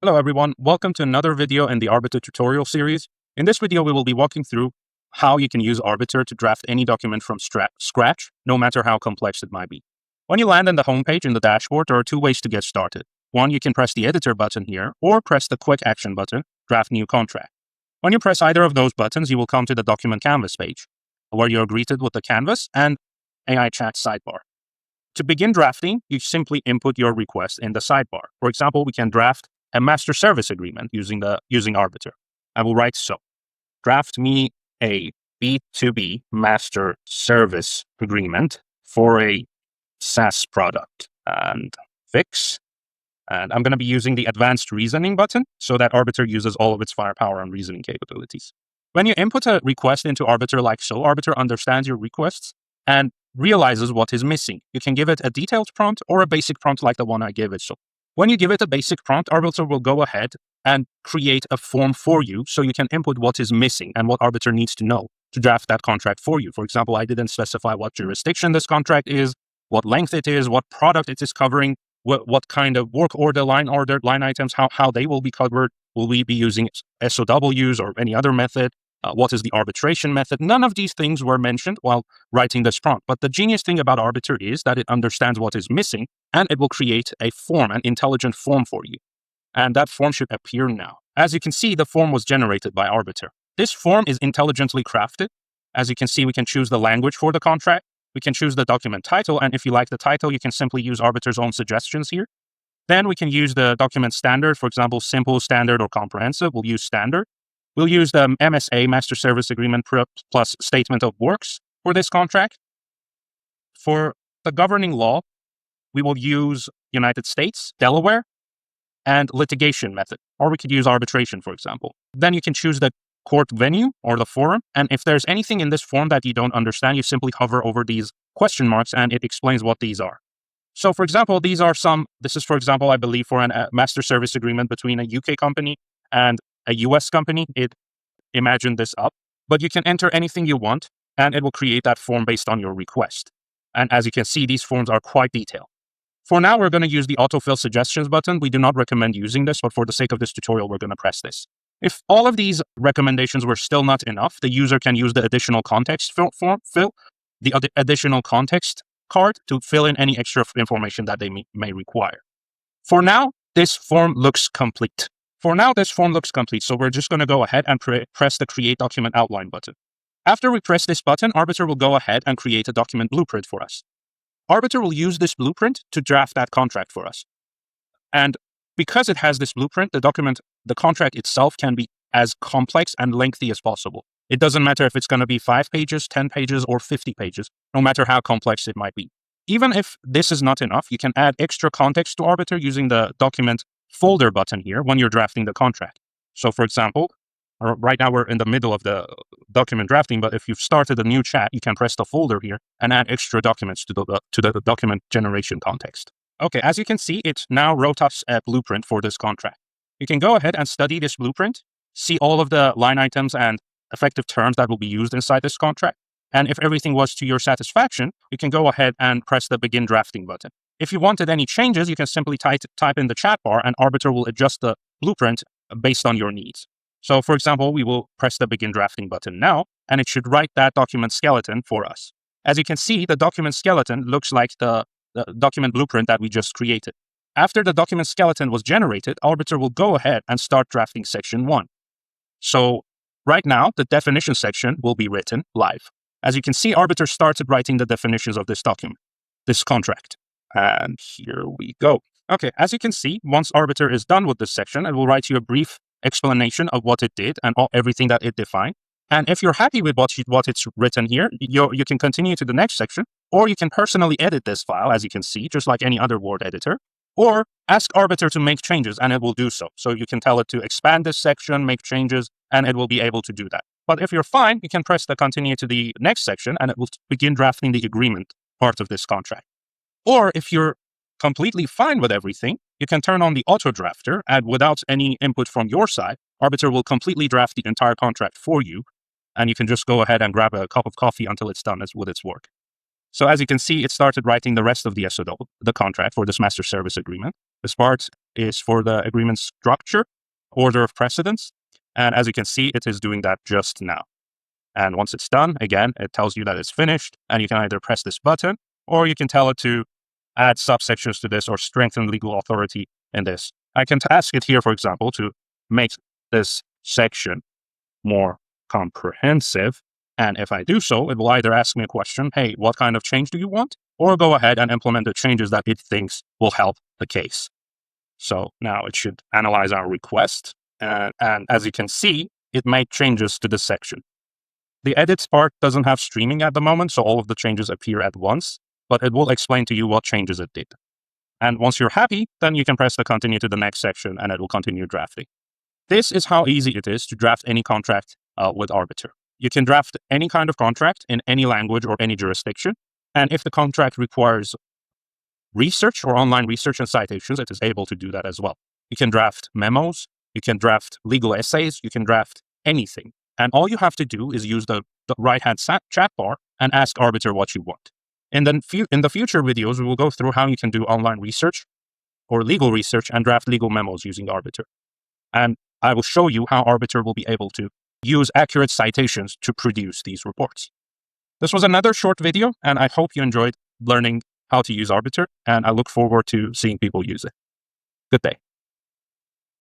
Hello everyone, welcome to another video in the Arbiter tutorial series. In this video, we will be walking through how you can use Arbiter to draft any document from scratch, no matter how complex it might be. When you land on the homepage in the dashboard, there are two ways to get started. One, you can press the editor button here, or press the quick action button, draft new contract. When you press either of those buttons, you will come to the document canvas page, where you're greeted with the canvas and AI chat sidebar. To begin drafting, you simply input your request in the sidebar. For example, we can draft a master service agreement using Arbiter. I will write so. Draft me a B2B master service agreement for a SaaS product and fix. And I'm going to be using the advanced reasoning button so that Arbiter uses all of its firepower and reasoning capabilities. When you input a request into Arbiter like so, Arbiter understands your requests and realizes what is missing. You can give it a detailed prompt or a basic prompt like the one I gave it. So when you give it a basic prompt, Arbiter will go ahead and create a form for you so you can input what is missing and what Arbiter needs to know to draft that contract for you. For example, I didn't specify what jurisdiction this contract is, what length it is, what product it is covering, what kind of work order, line items, how they will be covered. Will we be using SOWs or any other method? What is the arbitration method? None of these things were mentioned while writing this prompt. But the genius thing about Arbiter is that it understands what is missing and it will create a form, an intelligent form for you. And that form should appear now. As you can see, the form was generated by Arbiter. This form is intelligently crafted. As you can see, we can choose the language for the contract. We can choose the document title. And if you like the title, you can simply use Arbiter's own suggestions here. Then we can use the document standard. For example, simple, standard, or comprehensive. We'll use standard. We'll use the MSA, Master Service Agreement plus Statement of Works for this contract. For the governing law, we will use United States, Delaware, and litigation method. Or we could use arbitration, for example. Then you can choose the court venue or the forum. And if there's anything in this form that you don't understand, you simply hover over these question marks and it explains what these are. So for example, this is, for example, I believe for a master service agreement between a UK company and a US company. It imagined this up, but you can enter anything you want and it will create that form based on your request. And as you can see, these forms are quite detailed. For now, we're going to use the autofill suggestions button. We do not recommend using this, but for the sake of this tutorial, we're going to press this. If all of these recommendations were still not enough, the user can use the additional context additional context card to fill in any extra information that they may require. For now, this form looks complete. So we're just going to go ahead and press the Create Document Outline button. After we press this button, Arbiter will go ahead and create a document blueprint for us. Arbiter will use this blueprint to draft that contract for us. And because it has this blueprint, the contract itself can be as complex and lengthy as possible. It doesn't matter if it's going to be 5 pages, 10 pages, or 50 pages, no matter how complex it might be. Even if this is not enough, you can add extra context to Arbiter using the document folder button here when you're drafting the contract. So for example, right now we're in the middle of the document drafting, but if you've started a new chat, you can press the folder here and add extra documents to the document generation context. Okay, as you can see, it now wrote us a blueprint for this contract. You can go ahead and study this blueprint, see all of the line items and effective terms that will be used inside this contract. And if everything was to your satisfaction, you can go ahead and press the Begin Drafting button. If you wanted any changes, you can simply type in the chat bar and Arbiter will adjust the blueprint based on your needs. So for example, we will press the Begin Drafting button now, and it should write that document skeleton for us. As you can see, the document skeleton looks like the document blueprint that we just created. After the document skeleton was generated, Arbiter will go ahead and start drafting section 1. So right now, the definition section will be written live. As you can see, Arbiter started writing the definitions of this document, this contract. And here we go. Okay, as you can see, once Arbiter is done with this section, it will write you a brief explanation of what it did and everything that it defined. And if you're happy with what it's written here, you can continue to the next section, or you can personally edit this file, as you can see, just like any other Word editor, or ask Arbiter to make changes and it will do so. So you can tell it to expand this section, make changes, and it will be able to do that. But if you're fine, you can press the continue to the next section and it will begin drafting the agreement part of this contract. Or if you're completely fine with everything, you can turn on the AutoDrafter and without any input from your side, Arbiter will completely draft the entire contract for you. And you can just go ahead and grab a cup of coffee until it's done with its work. So as you can see, it started writing the rest of the contract for this master service agreement. This part is for the agreement structure, order of precedence. And as you can see, it is doing that just now. And once it's done, again, it tells you that it's finished, and you can either press this button, or you can tell it to add subsections to this or strengthen legal authority in this. I can ask it here, for example, to make this section more comprehensive. And if I do so, it will either ask me a question, hey, what kind of change do you want? Or go ahead and implement the changes that it thinks will help the case. So now it should analyze our request. And as you can see, it made changes to this section. The edits part doesn't have streaming at the moment, so all of the changes appear at once, but it will explain to you what changes it did. And once you're happy, then you can press the continue to the next section and it will continue drafting. This is how easy it is to draft any contract with Arbiter. You can draft any kind of contract in any language or any jurisdiction. And if the contract requires research or online research and citations, it is able to do that as well. You can draft memos, you can draft legal essays, you can draft anything. And all you have to do is use the right-hand chat bar and ask Arbiter what you want. And then in the future videos, we will go through how you can do online research or legal research and draft legal memos using Arbiter. And I will show you how Arbiter will be able to use accurate citations to produce these reports. This was another short video, and I hope you enjoyed learning how to use Arbiter, and I look forward to seeing people use it. Good day.